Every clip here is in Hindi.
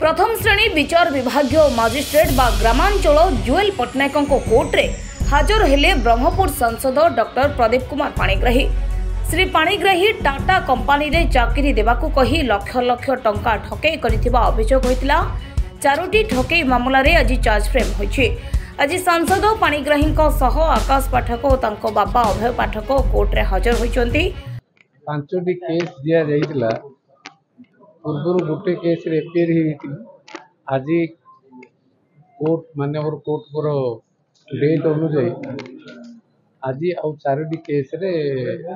प्रथम श्रेणी विचार विभाग मजिस्ट्रेट बा ग्रामांचल जुएल पट्टनायक कोर्टे हाजर हेले ब्रह्मपुर सांसद डॉक्टर प्रदीप कुमार पाणिग्राही। श्री पाणिग्राही टाटा कंपानी रे चाकरी देवाकू कही लक्ष लक्ष टंका ठकेई करिथिबा अभियोग होइतिला। चारोटी ठकेई मामला रे आज चार्ज फ्रेम होइछि। आज सांसद पाणिग्राही सह आकाश पाठक और तांको बापा अभय पाठक कोर्टे हाजर होइचंती। पांचटी केस दिया जाइतिला। पूर्व गोटे केस एफआईआर ही आज कोर्ट मानवर कोर्ट पर डेट अनुजाई आज आउ चारोटी केस रे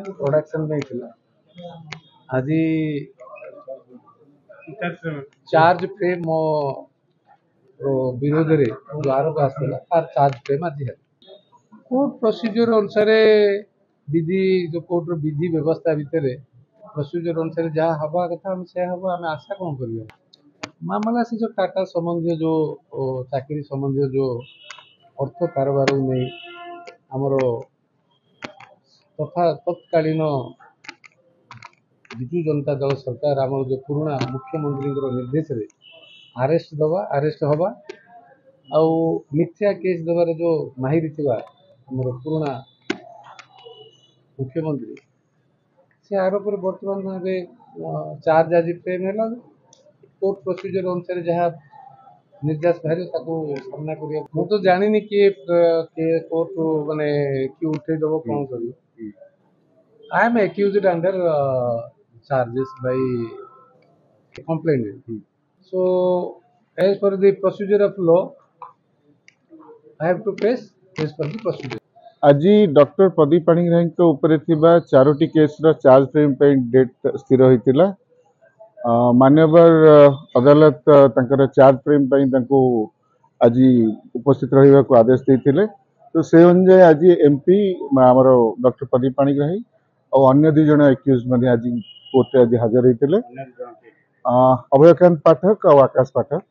प्रोडक्शन में थिला। आज चार्ज फ्रेम मो विरोध रे जो आरोप आसला तार चार्ज फ्रेम आज है। कोर्ट प्रोसीजर अनुसार विधि जो कोर्ट विधि व्यवस्था भितर प्रोसीजर अनुसार जहाँ हवा कथा हम से हवा आम आशा कौन कर मामला से जो टाटा संबंधी जो चाकरी संबंधी जो अर्थ कारोबार नहीं आमर तथा तत्कालीन विजु जनता दल सरकार आमर जो पुराना मुख्यमंत्री निर्देश रे अरेस्ट हवा आउ मिथ्या केस देवार जो माहिर थिबा आमर पुराना मुख्यमंत्री से आरोप बर्तमान चार्ज आज फ्रेम है। कोर्ट प्रोसीजर अनुसार जहाँ निर्देश बाहर सामना कर मु तो जानी किए कोर्ट माने कि उठे दब कौन कर। I am accused under charges by complaint. So as per the procedure of law I have to face as per the procedure. आज डॉक्टर प्रदीप पाणिग्राही ऊपर थिबा चारोटी केस चार्ज फ्रेम पे डेट स्थिर होइतिला। मान्यवर अदालत तंकर चार्ज फ्रेम आज उपस्थित रहा को आदेश देते। तो से अनुसार आज एमपी आमर डॉक्टर प्रदीप पाणिग्राही और अन्य दुई जन एक्यूज आज कोर्ट आज हाजर होते। अभयकांत पाठक और आकाश पाठक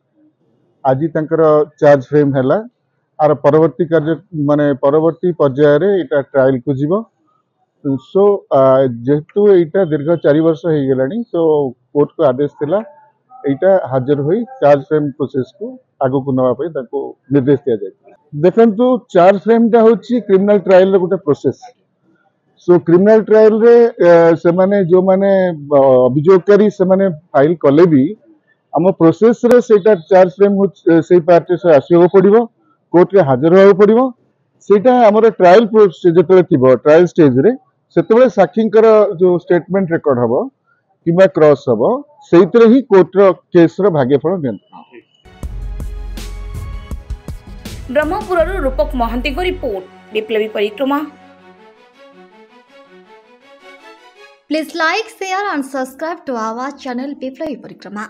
आज तंकर चार्ज फ्रेम है। आर परवर्ती कार्य माने परवर्ती पर्यायर इटा ट्रायल को जीव। सो जेहेतु यहाँ दीर्घ 4 वर्ष हो गलानी तो कोर्ट को आदेश थिला यहाँ हाजर होई चार्ज फ्रेम प्रोसेस को आगो को नवा निर्देश दिया जाए। देखंतु चार्ज फ्रेम टा होची क्रिमिनल ट्रायल रे गोटे प्रोसेस। सो क्रिमिनल ट्रायल रे से माने जो माने अभियोगकारी से माने फाइल कले भी आम प्रोसेस रे सेटा चार्ज फ्रेम से पार्टी से आसीबो पड़िबो कोर्ट रे हाजर होगा पड़ो। सेटा हमर ट्रायल जो ट्रायल स्टेज रे से साक्षींकर जो स्टेटमेंट रेकर्ड हम कि क्रॉस हम से ही कोर्ट केस भाग्यफल नि। ब्रह्मपुर रूपक महांती को रिपोर्ट विप्लवी परिक्रमा। Please like, share and subscribe to our channel Viplavi Parikrama.